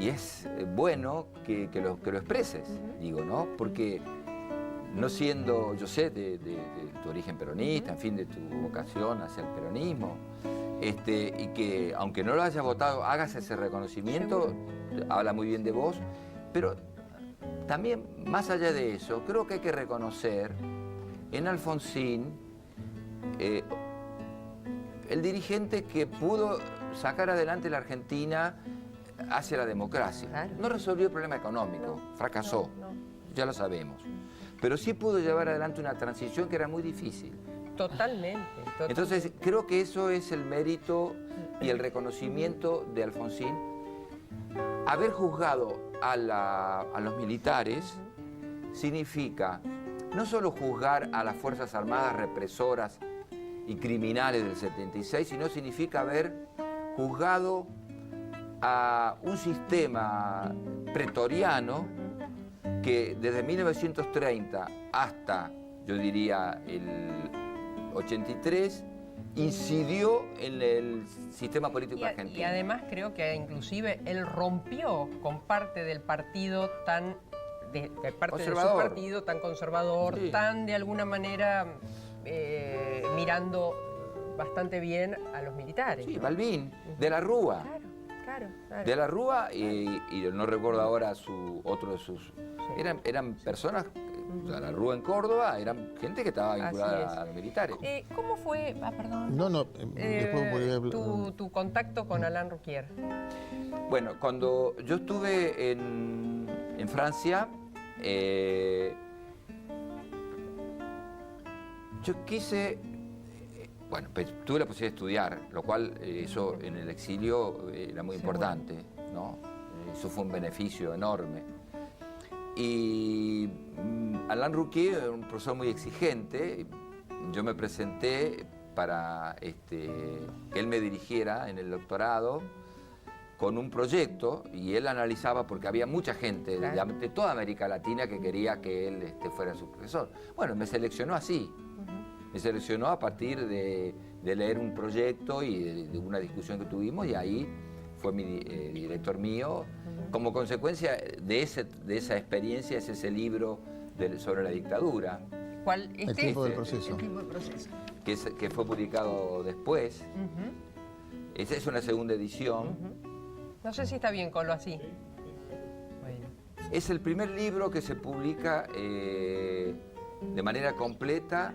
es bueno que lo expreses, digo, ¿no? Porque no siendo, yo sé, de tu origen peronista, en fin, de tu vocación hacia el peronismo, y que aunque no lo hayas votado, hagas ese reconocimiento, habla muy bien de vos, pero también, más allá de eso, creo que hay que reconocer en Alfonsín el dirigente que pudo sacar adelante la Argentina hacia la democracia. Claro. No resolvió el problema económico, fracasó, ya lo sabemos. Pero sí pudo llevar adelante una transición que era muy difícil. Totalmente. Entonces, creo que eso es el mérito y el reconocimiento de Alfonsín. Haber juzgado a los militares significa no solo juzgar a las Fuerzas Armadas represoras y criminales del 76, sino significa haber juzgado a un sistema pretoriano que desde 1930 hasta, yo diría, el 83, incidió en el sistema político argentino. Y además creo que inclusive él rompió con parte del partido tan... de parte de su partido tan conservador, sí, tan de alguna manera mirando bastante bien a los militares. Sí, ¿no? Balbín, de la Rúa. Claro. De la Rúa, y no recuerdo ahora otro de sus... Sí. Eran personas, de la Rúa en Córdoba, eran gente que estaba vinculada a los militares. ¿Cómo fue, perdón? Después tu contacto con Alain Rouquier? Bueno, cuando yo estuve en Francia, yo quise... Bueno, tuve la posibilidad de estudiar, lo cual eso en el exilio era muy importante, ¿no? Eso fue un beneficio enorme. Y Alain Rouquier era un profesor muy exigente. Yo me presenté para que él me dirigiera en el doctorado con un proyecto y él analizaba, porque había mucha gente de toda América Latina que quería que él fuera su profesor. Bueno, me seleccionó así. Me seleccionó a partir de leer un proyecto y de una discusión que tuvimos, y ahí fue mi director mío. Como consecuencia de esa experiencia es ese libro sobre la dictadura. ¿Cuál? El tiempo del proceso. El tiempo del proceso. Que fue publicado después. Esa es una segunda edición. No sé si está bien, Colo, así. Bueno. Es el primer libro que se publica de manera completa,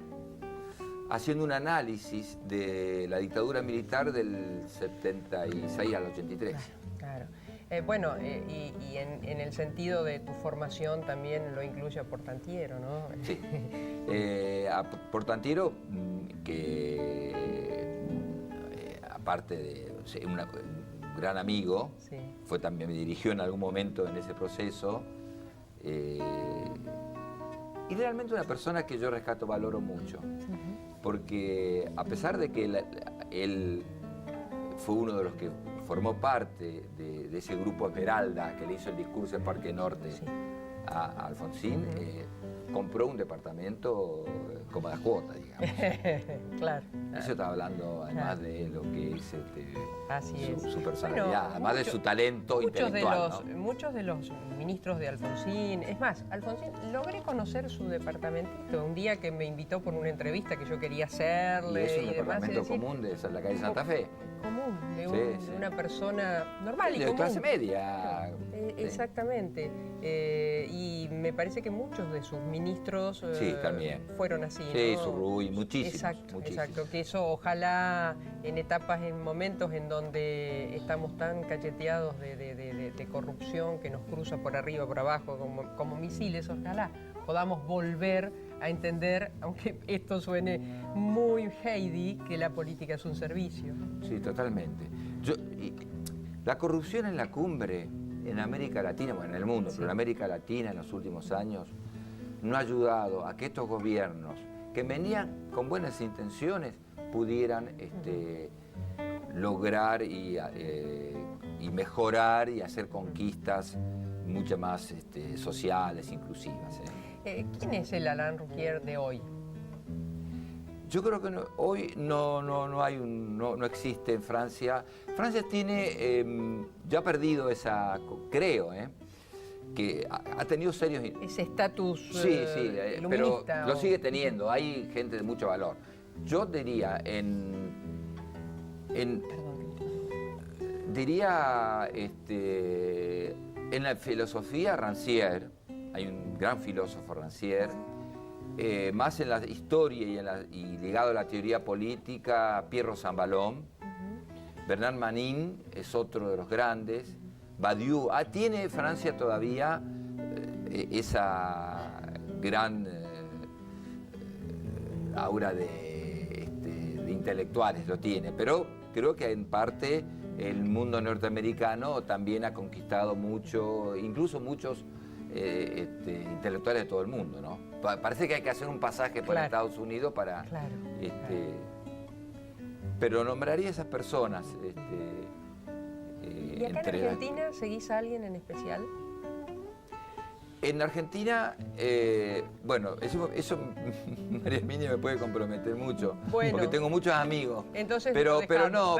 haciendo un análisis de la dictadura militar del 76 al 83. Claro. Bueno, y en el sentido de tu formación también lo incluye a Portantiero, ¿no? Sí. A Portantiero, que aparte de un gran amigo, sí, también me dirigió en algún momento en ese proceso, y realmente una persona que yo rescato, valoro mucho. Porque a pesar de que él fue uno de los que formó parte de ese grupo Esmeralda que le hizo el discurso en Parque Norte, sí, a Alfonsín, compró un departamento como de cuota, digamos. Claro. Eso está hablando además de lo que es su personalidad, bueno, además de su talento intelectual. Muchos de los ministros de Alfonsín, es más, Alfonsín, logré conocer su departamentito un día que me invitó por una entrevista que yo quería hacerle. ¿Y es un departamento común de la calle Santa Fe? Común, de una persona normal y de común. Clase media. Exactamente. Y me parece que muchos de sus ministros también fueron así. Sí, ¿no? Surruy, muchísimos. Exacto. Que eso ojalá en etapas, en momentos en donde estamos tan cacheteados de corrupción que nos cruza por arriba, por abajo, como misiles, ojalá podamos volver a entender, aunque esto suene muy Heidi, que la política es un servicio. Sí, totalmente. La corrupción en la cumbre, en América Latina, bueno, en el mundo, pero en América Latina en los últimos años, no ha ayudado a que estos gobiernos, que venían con buenas intenciones, pudieran lograr y mejorar y hacer conquistas mucho más sociales, inclusivas. ¿Quién es el Alain Rouquier de hoy? Yo creo que hoy no existe en Francia. Francia tiene, ya ha perdido esa, creo, que ha tenido serios... Ese estatus pero lo sigue teniendo, hay gente de mucho valor. Yo diría, en la filosofía, Rancière, hay un gran filósofo, Rancière, más en la historia y ligado a la teoría política, Pierre Rosanvallon. Bernard Manin es otro de los grandes. Badiou. Tiene Francia todavía esa gran aura de intelectuales, lo tiene. Pero creo que en parte el mundo norteamericano también ha conquistado mucho, incluso muchos intelectuales de todo el mundo, ¿no? Parece que hay que hacer un pasaje por Estados Unidos para... pero nombraría a esas personas. ¿Y acá en Argentina seguís a alguien en especial? En Argentina, bueno, eso María Herminia me puede comprometer mucho, porque tengo muchos amigos. Entonces, pero no,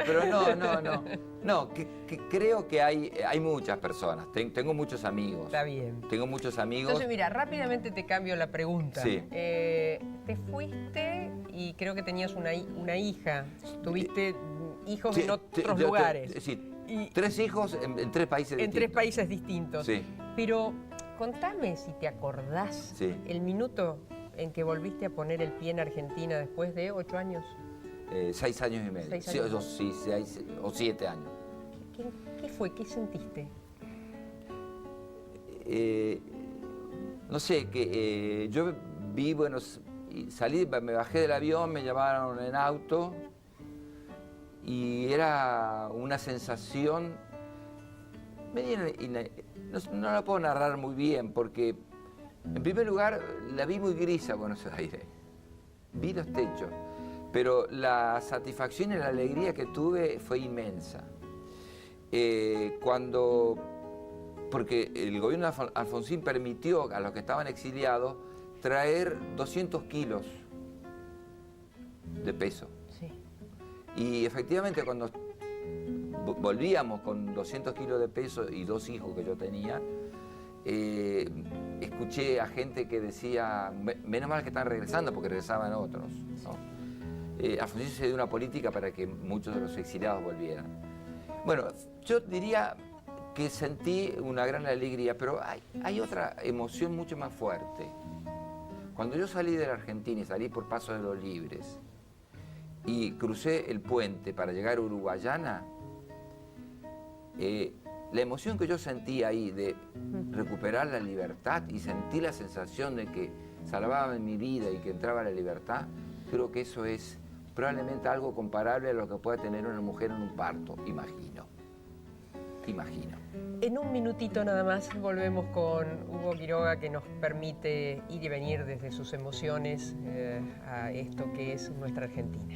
creo que hay muchas personas, tengo muchos amigos. Está bien. Tengo muchos amigos. Entonces, mira, rápidamente te cambio la pregunta. Sí. Te fuiste y creo que tenías una hija, tuviste hijos en otros lugares. Sí, 3 hijos en 3 países distintos. En 3 países distintos. Sí. Pero contame si te acordás el minuto en que volviste a poner el pie en Argentina después de 8 años. 6 años y medio. 6 años. Sí, 6 o 7 años. ¿Qué fue? ¿Qué sentiste? No sé, que yo vi, bueno, salí, me bajé del avión, me llevaron en auto y era una sensación no la puedo narrar muy bien porque, en primer lugar, la vi muy gris a Buenos Aires. Vi los techos, pero la satisfacción y la alegría que tuve fue inmensa. Porque el gobierno de Alfonsín permitió a los que estaban exiliados traer 200 kilos de peso. Sí. Y efectivamente cuando volvíamos con 200 kilos de peso y 2 hijos que yo tenía, escuché a gente que decía, menos mal que están regresando porque regresaban otros, ¿no? Alfonsín se dio una política para que muchos de los exiliados volvieran. Bueno, yo diría que sentí una gran alegría, pero hay otra emoción mucho más fuerte. Cuando yo salí de la Argentina y salí por Paso de los Libres y crucé el puente para llegar a Uruguayana, la emoción que yo sentí ahí de recuperar la libertad y sentí la sensación de que salvaba mi vida y que entraba la libertad, creo que eso es probablemente algo comparable a lo que puede tener una mujer en un parto, imagino. En un minutito nada más volvemos con Hugo Quiroga, que nos permite ir y venir desde sus emociones a esto que es nuestra Argentina.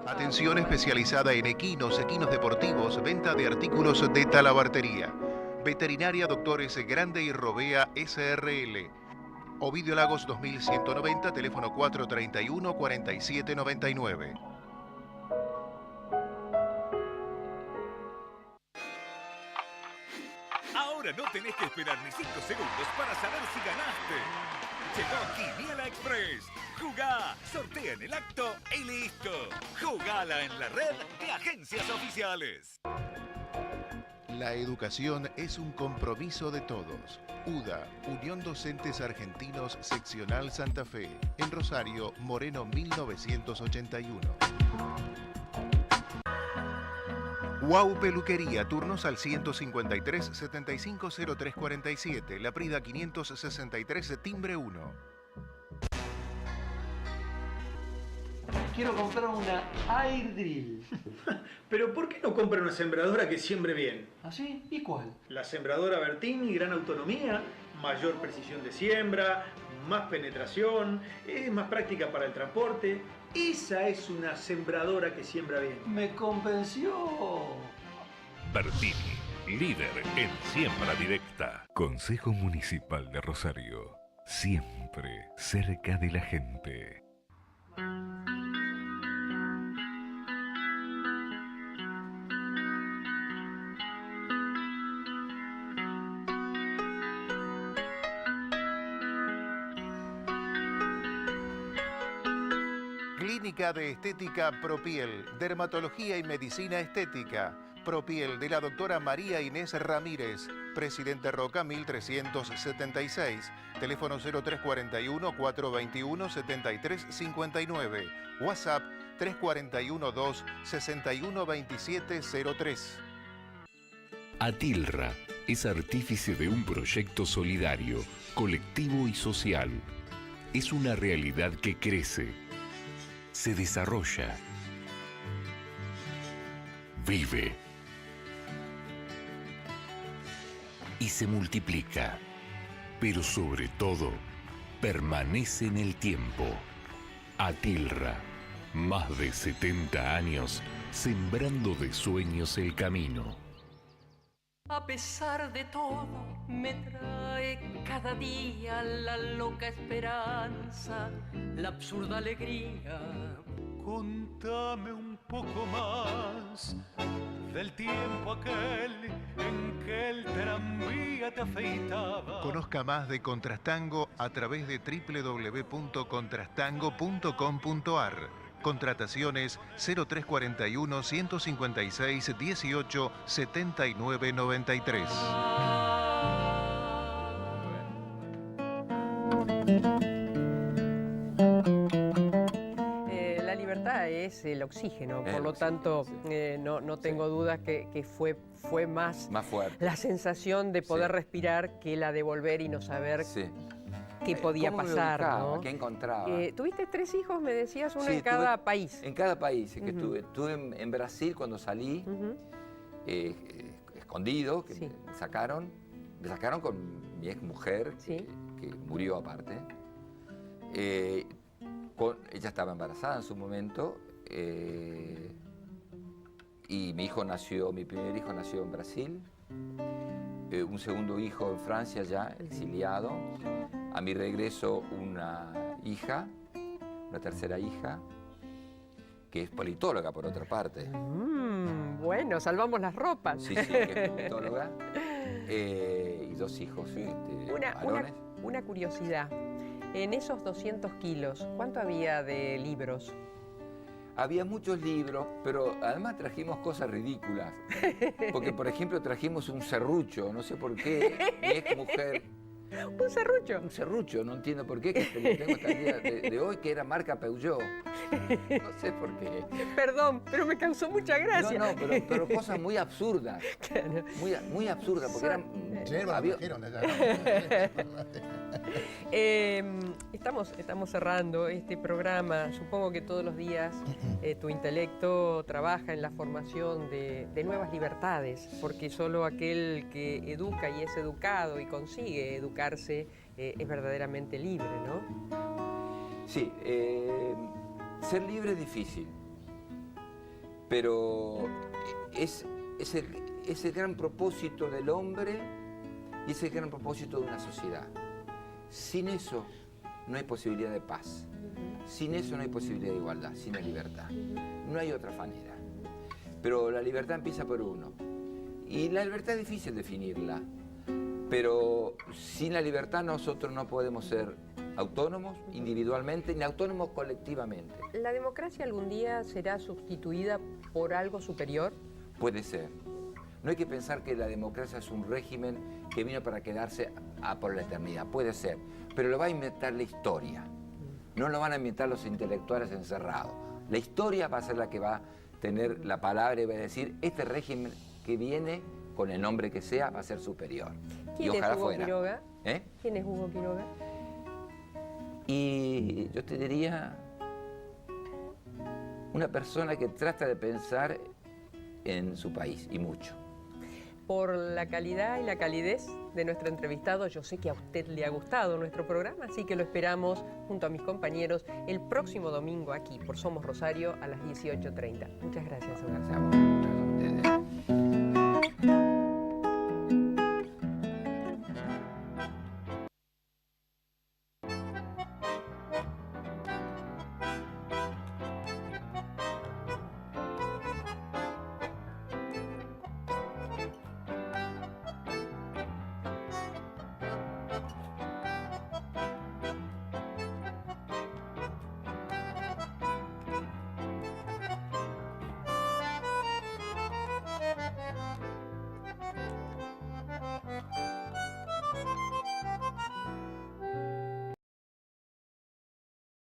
Atención especializada en equinos deportivos, venta de artículos de talabartería. Veterinaria Doctores Grande y Robea SRL. Ovidio Lagos 2190, teléfono 431-4799. Ahora no tenés que esperar ni 5 segundos para saber si ganaste. Llegó Quiniela Express. Jugá, sortea en el acto y listo. Jugala en la red de agencias oficiales. La educación es un compromiso de todos. UDA, Unión Docentes Argentinos Seccional Santa Fe, en Rosario, Moreno 1981. Guau Peluquería, turnos al 153 75 03 47, La Prida 563, timbre 1. Quiero comprar una Air Drill. Pero ¿por qué no compra una sembradora que siembre bien? ¿Ah, sí? ¿Y cuál? La sembradora Bertini, gran autonomía, mayor precisión de siembra, más penetración, es más práctica para el transporte. Esa es una sembradora que siembra bien. Me convenció. Bertini, líder en siembra directa. Consejo Municipal de Rosario, siempre cerca de la gente. Clínica de Estética Propiel, Dermatología y Medicina Estética. Propiel, de la doctora María Inés Ramírez, Presidente Roca 1376, teléfono 0341-421-7359, WhatsApp 341-2-612703. Atilra es artífice de un proyecto solidario, colectivo y social. Es una realidad que crece, se desarrolla, vive y se multiplica, pero sobre todo permanece en el tiempo. Atilra, más de 70 años sembrando de sueños el camino. A pesar de todo, me trae cada día la loca esperanza, la absurda alegría. Contame un poco más del tiempo aquel en que el tranvía te afeitaba. Conozca más de Contrastango a través de www.contrastango.com.ar. Contrataciones 0341 156 18 79 93. La libertad es el oxígeno, por lo oxígeno, tanto sí. no tengo dudas que fue más fuerte. la sensación de poder Sí. respirar que la de volver y no saber Sí. qué podía ¿Cómo me pasar, ubicaba? ¿no? ¿Qué encontraba? ¿Tuviste 3 hijos, me decías, uno Sí, en cada tuve- país? En cada país. Es que Ujú. estuve en Brasil cuando salí, Ujú. escondido, que Sí. me sacaron con mi ex mujer, Sí. que murió aparte. Ella estaba embarazada en su momento, y mi primer hijo nació en Brasil, un segundo hijo en Francia ya, exiliado. A mi regreso una tercera hija, que es politóloga por otra parte. Bueno, salvamos las ropas. Sí, que es politóloga. Y 2 hijos varones. Una curiosidad. En esos 200 kilos, ¿cuánto había de libros? Había muchos libros, pero además trajimos cosas ridículas. Porque, por ejemplo, trajimos un serrucho, no sé por qué, mi ex mujer. ¿Un serrucho? Un serrucho, no entiendo por qué, que lo tengo hasta el día de hoy, que era marca Peugeot. No sé por qué. Perdón, pero me causó mucha gracia. No, pero cosas muy absurdas. Claro. Muy absurdas, porque eran... Estamos cerrando este programa. Supongo que todos los días tu intelecto trabaja en la formación de nuevas libertades, porque solo aquel que educa y es educado y consigue educarse es verdaderamente libre, ¿no? Sí, ser libre es difícil, pero es el gran propósito del hombre y es el gran propósito de una sociedad. Sin eso no hay posibilidad de paz, sin eso no hay posibilidad de igualdad, sin la libertad. No hay otra manera. Pero la libertad empieza por uno. Y la libertad es difícil definirla. Pero sin la libertad nosotros no podemos ser autónomos individualmente ni autónomos colectivamente. ¿La democracia algún día será sustituida por algo superior? Puede ser. No hay que pensar que la democracia es un régimen que vino para quedarse por la eternidad. Puede ser, pero lo va a inventar la historia. No lo van a inventar los intelectuales encerrados. La historia va a ser la que va a tener la palabra y va a decir, este régimen que viene, con el nombre que sea, va a ser superior. ¿Quién es Hugo Quiroga? ¿Eh? ¿Quién es Hugo Quiroga? Y yo te diría, una persona que trata de pensar en su país, y mucho. Por la calidad y la calidez de nuestro entrevistado, yo sé que a usted le ha gustado nuestro programa, así que lo esperamos junto a mis compañeros el próximo domingo aquí por Somos Rosario a las 18:30. Muchas gracias, Horacio. Gracias a ustedes.